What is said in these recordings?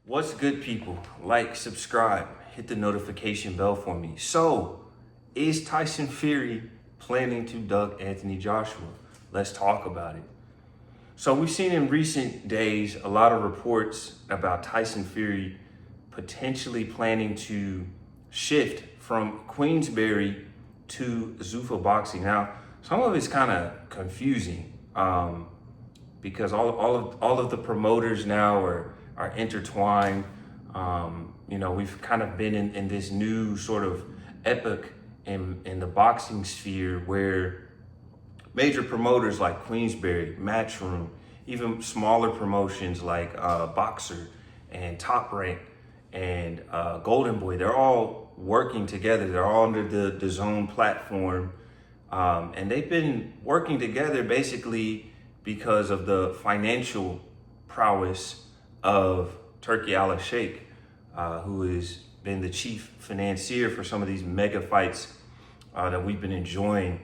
What's good, people? Like, subscribe, hit the notification bell for me. So, is Tyson Fury planning to duck Anthony Joshua? Let's talk about it. So, we've seen in recent days a lot of reports about Tyson Fury potentially planning to shift from Queensberry to Zuffa Boxing. Now, some of it's kind of confusing because all of the promoters now are intertwined. We've kind of been in this new sort of epoch in the boxing sphere where major promoters like Queensberry, Matchroom, even smaller promotions like Boxer and Top Rank and Golden Boy, they're all working together. They're all under the Zone platform. And they've been working together basically because of the financial prowess of Turki Al-Sheikh, who has been the chief financier for some of these mega fights that we've been enjoying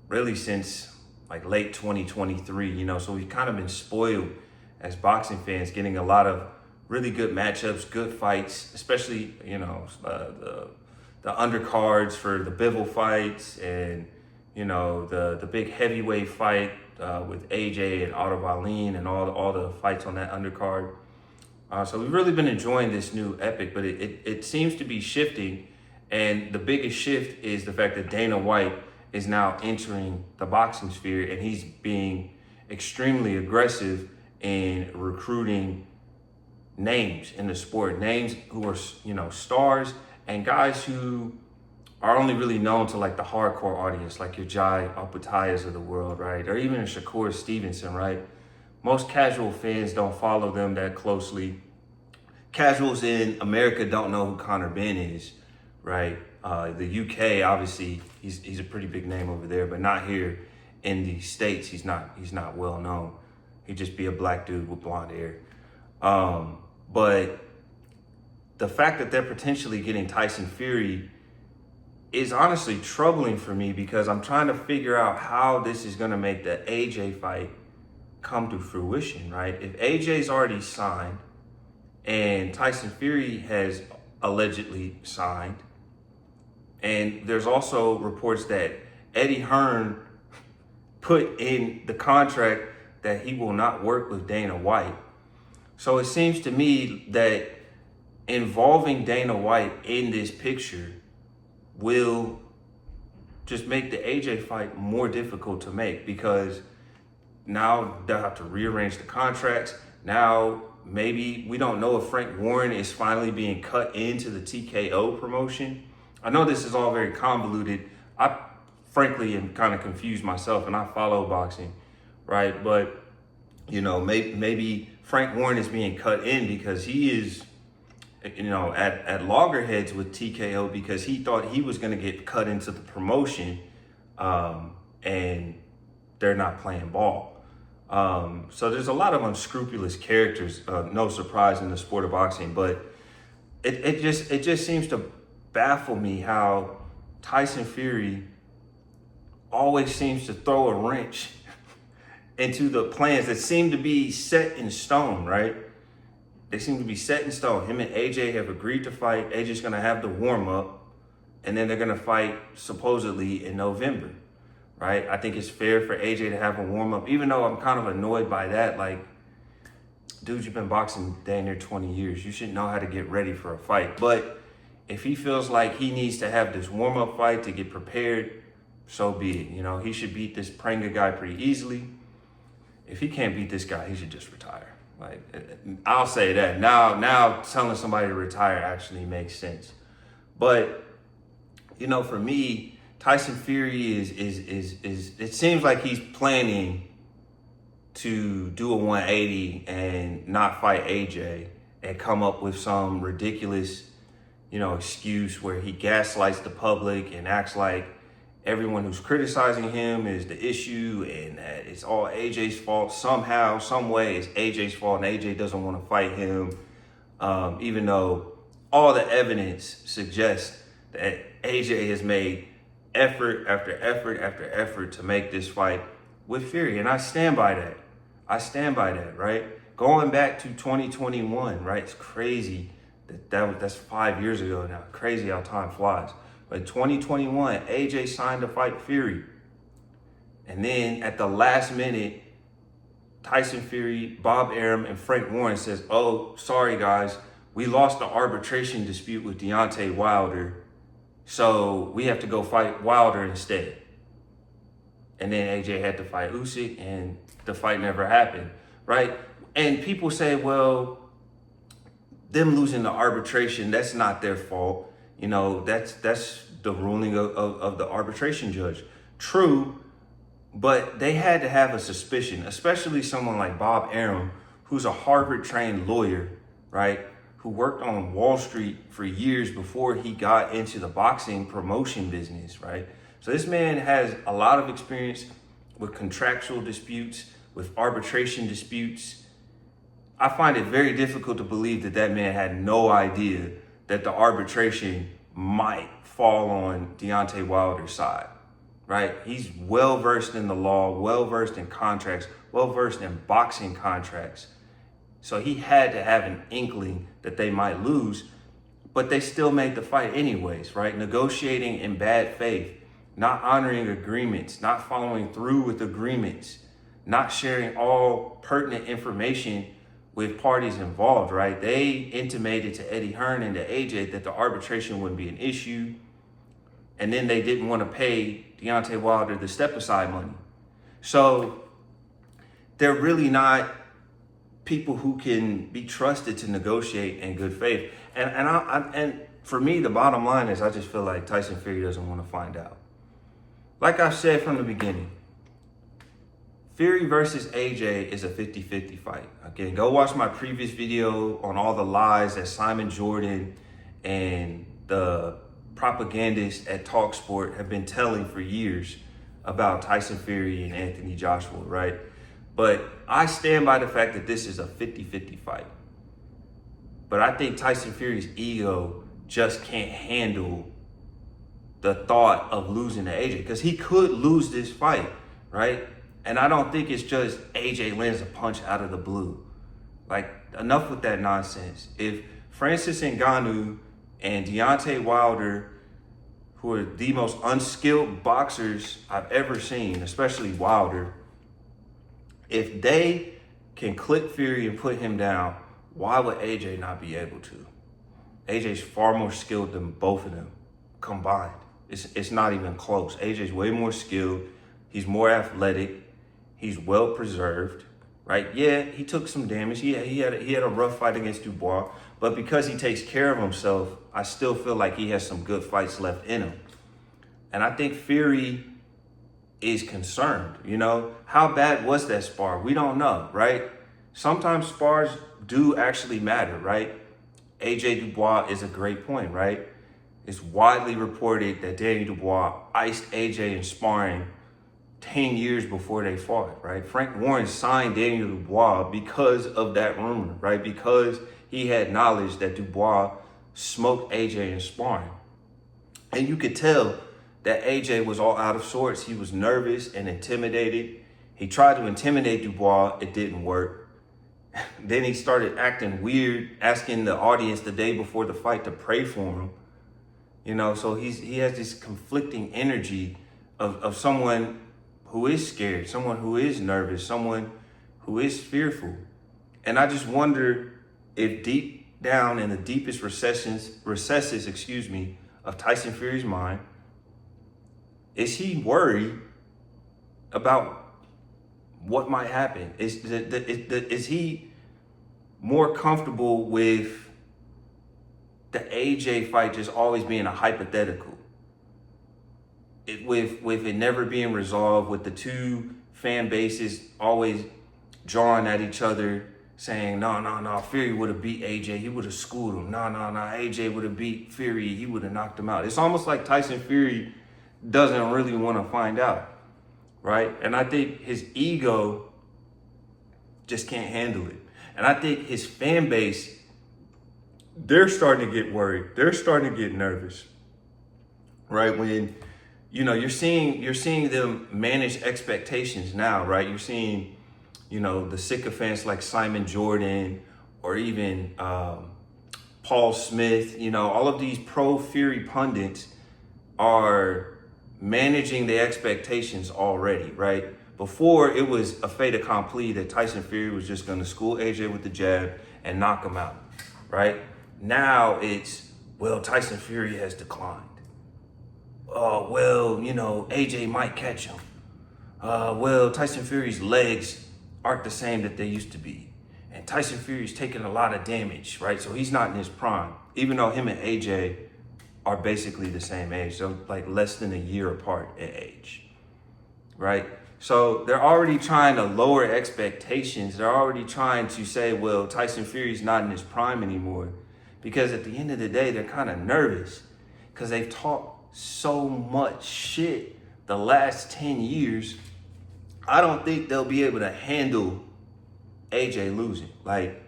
really since like late 2023, so we've kind of been spoiled as boxing fans, getting a lot of really good matchups, good fights, especially, the undercards for the Bivol fights and, the big heavyweight fight with AJ and Otto Wallin and all the fights on that undercard. So we've really been enjoying this new epic, but it seems to be shifting. And the biggest shift is the fact that Dana White is now entering the boxing sphere, and he's being extremely aggressive in recruiting names in the sport, names who are, stars and guys who are only really known to like the hardcore audience, like your Jai Alpatayas of the world, right? Or even a Shakur Stevenson, right? Most casual fans don't follow them that closely. Casuals in America don't know who Conor Benn is, right? The UK, obviously, he's a pretty big name over there, but not here in the States. He's not well known. He'd just be a black dude with blonde hair. But the fact that they're potentially getting Tyson Fury is honestly troubling for me, because I'm trying to figure out how this is going to make the AJ fight come to fruition, right? If AJ's already signed and Tyson Fury has allegedly signed, and there's also reports that Eddie Hearn put in the contract that he will not work with Dana White. So it seems to me that involving Dana White in this picture will just make the AJ fight more difficult to make, because now they'll have to rearrange the contracts. Now, maybe we don't know if Frank Warren is finally being cut into the TKO promotion. I know this is all very convoluted. I frankly am kind of confused myself, and I follow boxing, right? But, maybe Frank Warren is being cut in because he is, at loggerheads with TKO, because he thought he was going to get cut into the promotion, and they're not playing ball. So there's a lot of unscrupulous characters, no surprise, in the sport of boxing, but it just seems to baffle me how Tyson Fury always seems to throw a wrench into the plans that seem to be set in stone, right? They seem to be set in stone. Him and AJ have agreed to fight. AJ's gonna have the warm up, and then they're gonna fight supposedly in November, right? I think it's fair for AJ to have a warm up, even though I'm kind of annoyed by that. Like, dude, you've been boxing damn near 20 years. You should know how to get ready for a fight. But if he feels like he needs to have this warm up fight to get prepared, so be it. He should beat this Prenga guy pretty easily. If he can't beat this guy, he should just retire. Like, I'll say that. Now telling somebody to retire actually makes sense. But, for me, Tyson Fury is it seems like he's planning to do a 180 and not fight AJ and come up with some ridiculous, excuse where he gaslights the public and acts like everyone who's criticizing him is the issue and that it's all AJ's fault. Somehow, some way, it's AJ's fault and AJ doesn't want to fight him, even though all the evidence suggests that AJ has made effort after effort after effort to make this fight with Fury. And I stand by that. right? Going back to 2021, right? It's crazy that's 5 years ago now. Crazy how time flies. But 2021, AJ signed to fight Fury. And then at the last minute, Tyson Fury, Bob Arum, and Frank Warren says, oh, sorry guys, we lost the arbitration dispute with Deontay Wilder, so we have to go fight Wilder instead. And then AJ had to fight Usyk, and the fight never happened, right? And people say, well, them losing the arbitration, that's not their fault. You know, that's the ruling of the arbitration judge. True, but they had to have a suspicion, especially someone like Bob Arum, who's a Harvard-trained lawyer, right? Who worked on Wall Street for years before he got into the boxing promotion business, right? So this man has a lot of experience with contractual disputes, with arbitration disputes. I find it very difficult to believe that that man had no idea that the arbitration might fall on Deontay Wilder's side, right? He's well-versed in the law, well-versed in contracts, well-versed in boxing contracts. So he had to have an inkling that they might lose, but they still made the fight anyways, right? Negotiating in bad faith, not honoring agreements, not following through with agreements, not sharing all pertinent information with parties involved, right? They intimated to Eddie Hearn and to AJ that the arbitration wouldn't be an issue. And then they didn't want to pay Deontay Wilder the step-aside money. So they're really not people who can be trusted to negotiate in good faith. And for me, the bottom line is I just feel like Tyson Fury doesn't want to find out. Like I said from the beginning, Fury versus AJ is a 50-50 fight. Again, go watch my previous video on all the lies that Simon Jordan and the propagandists at TalkSport have been telling for years about Tyson Fury and Anthony Joshua, right? But I stand by the fact that this is a 50-50 fight. But I think Tyson Fury's ego just can't handle the thought of losing to AJ, because he could lose this fight, right? And I don't think it's just AJ lands a punch out of the blue. Like, enough with that nonsense. If Francis Ngannou and Deontay Wilder, who are the most unskilled boxers I've ever seen, especially Wilder, if they can click Fury and put him down, why would AJ not be able to? AJ's far more skilled than both of them combined. It's not even close. AJ's way more skilled. He's more athletic. He's well preserved, right? Yeah, he took some damage. He had a rough fight against Dubois, but because he takes care of himself, I still feel like he has some good fights left in him. And I think Fury is concerned, you know? How bad was that spar? We don't know, right? Sometimes spars do actually matter, right? AJ Dubois is a great point, right? It's widely reported that Daniel Dubois iced AJ in sparring 10 years before they fought, right? Frank Warren signed Daniel Dubois because of that rumor, right? Because he had knowledge that Dubois smoked AJ in sparring. And you could tell that AJ was all out of sorts. He was nervous and intimidated. He tried to intimidate Dubois. It didn't work. Then he started acting weird, asking the audience the day before the fight to pray for him. You know, so he has this conflicting energy of someone who is scared, someone who is nervous, someone who is fearful. And I just wonder if deep down in the deepest recesses, of Tyson Fury's mind, is he worried about what might happen? Is he more comfortable with the AJ fight just always being a hypothetical? With it never being resolved, with the two fan bases always drawing at each other, saying, no, Fury would have beat AJ, he would have schooled him. No, AJ would have beat Fury, he would have knocked him out. It's almost like Tyson Fury doesn't really want to find out, right? And I think his ego just can't handle it. And I think his fan base, they're starting to get worried. They're starting to get nervous, right? When, you know, you're seeing them manage expectations now, right? You're seeing the sycophants like Simon Jordan or even Paul Smith, all of these pro-Fury pundits are managing the expectations already, right? Before, it was a fait accompli that Tyson Fury was just going to school AJ with the jab and knock him out, right? Now it's, well, Tyson Fury has declined. Oh, well, AJ might catch him. Well, Tyson Fury's legs aren't the same that they used to be. And Tyson Fury's taking a lot of damage, right? So he's not in his prime, even though him and AJ are basically the same age. They're like less than a year apart in age, right? So they're already trying to lower expectations. They're already trying to say, well, Tyson Fury's not in his prime anymore. Because at the end of the day, they're kind of nervous because they've talked so much shit the last 10 years. I don't think they'll be able to handle AJ losing. Like,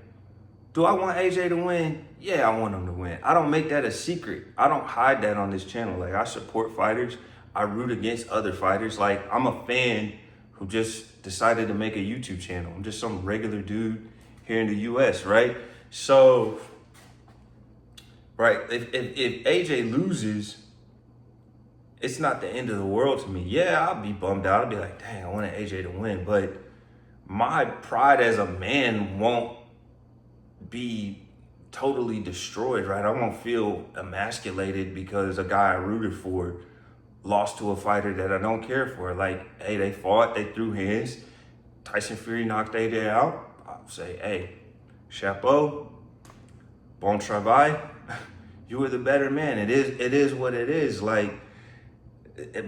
do I want AJ to win? Yeah, I want him to win. I don't make that a secret. I don't hide that on this channel. Like, I support fighters. I root against other fighters. Like, I'm a fan who just decided to make a YouTube channel. I'm just some regular dude here in the US, right? So, right, if AJ loses, it's not the end of the world to me. Yeah, I'll be bummed out. I'll be like, dang, I wanted AJ to win. But my pride as a man won't be totally destroyed, right? I won't feel emasculated because a guy I rooted for lost to a fighter that I don't care for. Like, hey, they fought, they threw hands. Tyson Fury knocked AJ out. I'll say, hey, chapeau, bon travail. You were the better man. It is what it is. Like,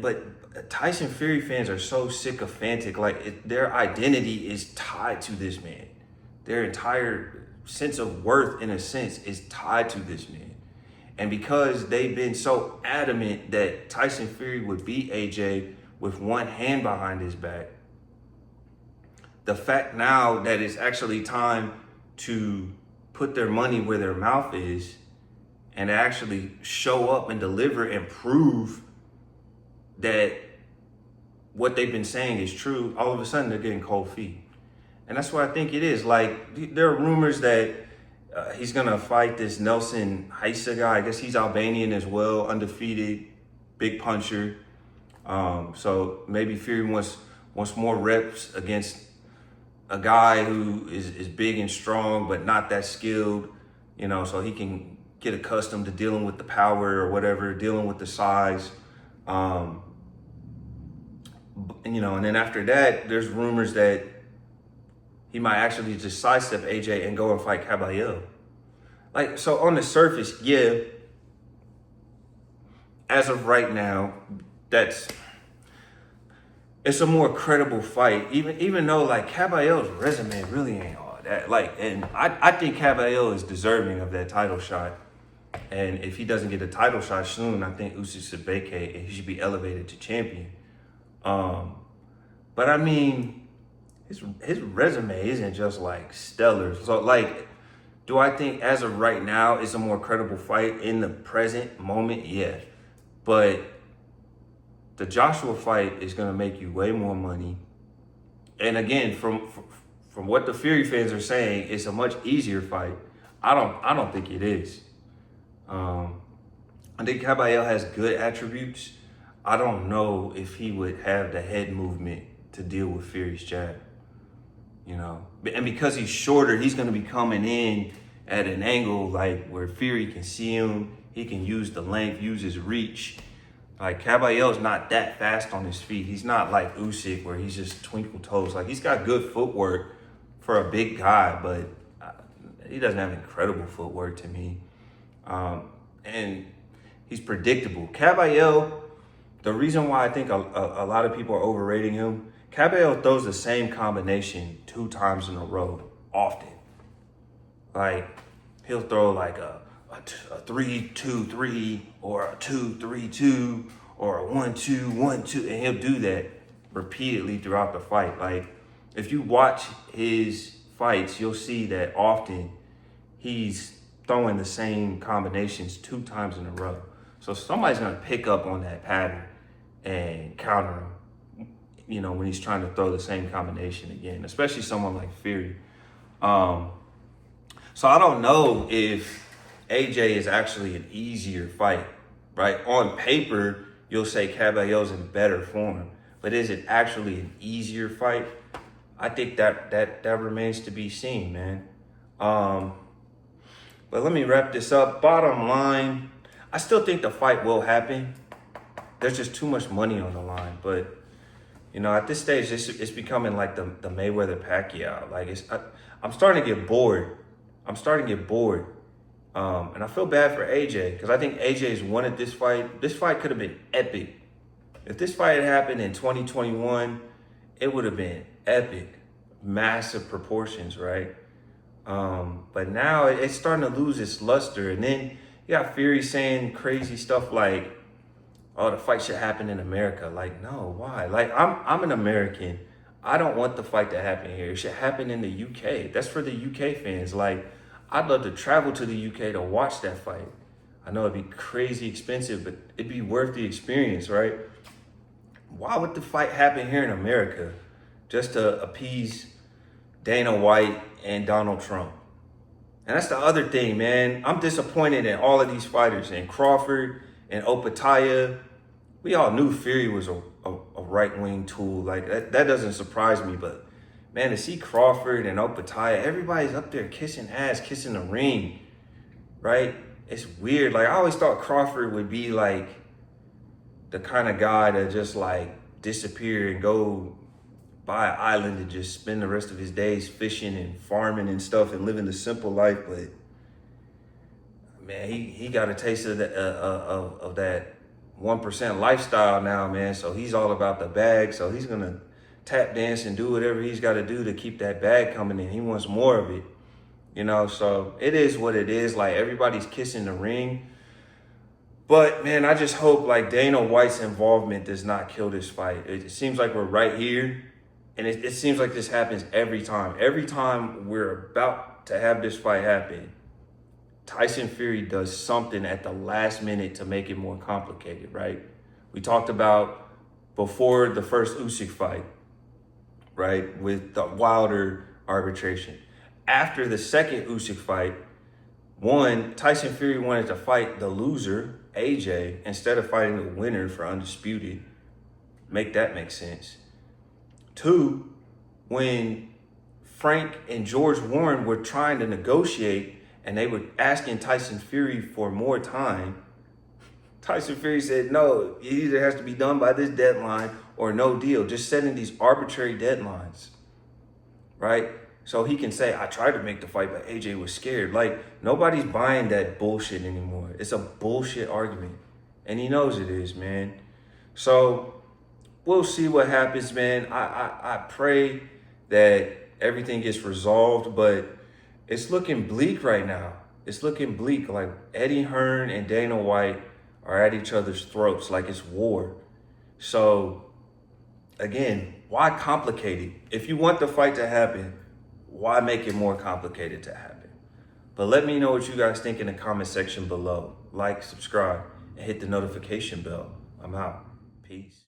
but Tyson Fury fans are so sycophantic. Like, their identity is tied to this man. Their entire sense of worth, in a sense, is tied to this man. And because they've been so adamant that Tyson Fury would beat AJ with one hand behind his back, the fact now that it's actually time to put their money where their mouth is and actually show up and deliver and prove that what they've been saying is true, all of a sudden they're getting cold feet. And that's what I think it is. Like, there are rumors that he's gonna fight this Nelson Heisa guy. I guess he's Albanian as well, undefeated, big puncher. So maybe Fury wants more reps against a guy who is big and strong, but not that skilled, so he can get accustomed to dealing with the power or whatever, dealing with the size. And then after that, there's rumors that he might actually just sidestep AJ and go and fight Caballero. Like, so on the surface, yeah, as of right now, it's a more credible fight, even though, like, Caballero's resume really ain't all that. Like, and I think Caballero is deserving of that title shot. And if he doesn't get a title shot soon, I think Usyk should vacate and he should be elevated to champion. But I mean, his resume isn't just like stellar. So, like, do I think as of right now it's a more credible fight in the present moment? Yeah. But the Joshua fight is gonna make you way more money. And again, from what the Fury fans are saying, it's a much easier fight. I don't think it is. I think Caballero has good attributes. I don't know if he would have the head movement to deal with Fury's jab. And because he's shorter, he's going to be coming in at an angle like where Fury can see him. He can use the length, use his reach. Like, Caballero's not that fast on his feet. He's not like Usyk where he's just twinkle toes. Like, he's got good footwork for a big guy, but he doesn't have incredible footwork to me. And he's predictable. Caballero, the reason why I think a lot of people are overrating him, Caballero throws the same combination 2 times in a row, often. Like, he'll throw like a 3-2-3 or a 2-3-2 or a 1-2-1-2, and he'll do that repeatedly throughout the fight. Like, if you watch his fights, you'll see that often he's throwing the same combinations 2 times in a row. So somebody's gonna pick up on that pattern and counter him. when he's trying to throw the same combination again, especially someone like Fury. So I don't know if AJ is actually an easier fight, right? On paper, you'll say Caballo's in better form, but is it actually an easier fight? I think that remains to be seen, man. But let me wrap this up. Bottom line, I still think the fight will happen. There's just too much money on the line. But, at this stage, it's becoming like the Mayweather-Pacquiao. Like, I'm starting to get bored. And I feel bad for AJ because I think AJ's wanted this fight. This fight could have been epic. If this fight had happened in 2021, it would have been epic. Massive proportions, right? But now it's starting to lose its luster. And then you got Fury saying crazy stuff like, oh, the fight should happen in America. Like, no, why? Like, I'm an American. I don't want the fight to happen here. It should happen in the UK. That's for the UK fans. Like, I'd love to travel to the UK to watch that fight. I know it'd be crazy expensive, but it'd be worth the experience, right? Why would the fight happen here in America just to appease Dana White and Donald Trump? And that's the other thing, man. I'm disappointed in all of these fighters, and Crawford and Opataya. We all knew Fury was a right-wing tool. Like, that doesn't surprise me, but man, to see Crawford and Opataya, everybody's up there kissing ass, kissing the ring, right? It's weird. Like, I always thought Crawford would be like the kind of guy to just like disappear and go buy an island and just spend the rest of his days fishing and farming and stuff and living the simple life. But man, he got a taste of that 1% lifestyle now, man. So he's all about the bag. So he's gonna tap dance and do whatever he's got to do to keep that bag coming in. He wants more of it, So it is what it is. Like, everybody's kissing the ring. But man, I just hope like Dana White's involvement does not kill this fight. It seems like we're right here. And it seems like this happens every time. Every time we're about to have this fight happen, Tyson Fury does something at the last minute to make it more complicated, right? We talked about before the first Usyk fight, right, with the Wilder arbitration. After the second Usyk fight, Tyson Fury wanted to fight the loser, AJ, instead of fighting the winner for undisputed. Make that make sense. 2, when Frank and George Warren were trying to negotiate and they were asking Tyson Fury for more time, Tyson Fury said, no, it either has to be done by this deadline or no deal. Just setting these arbitrary deadlines, right? So he can say, I tried to make the fight, but AJ was scared. Like, nobody's buying that bullshit anymore. It's a bullshit argument. And he knows it is, man. So we'll see what happens, man. I pray that everything gets resolved, but it's looking bleak right now. It's looking bleak. Like, Eddie Hearn and Dana White are at each other's throats like it's war. So, again, why complicate it? If you want the fight to happen, why make it more complicated to happen? But let me know what you guys think in the comment section below. Like, subscribe, and hit the notification bell. I'm out. Peace.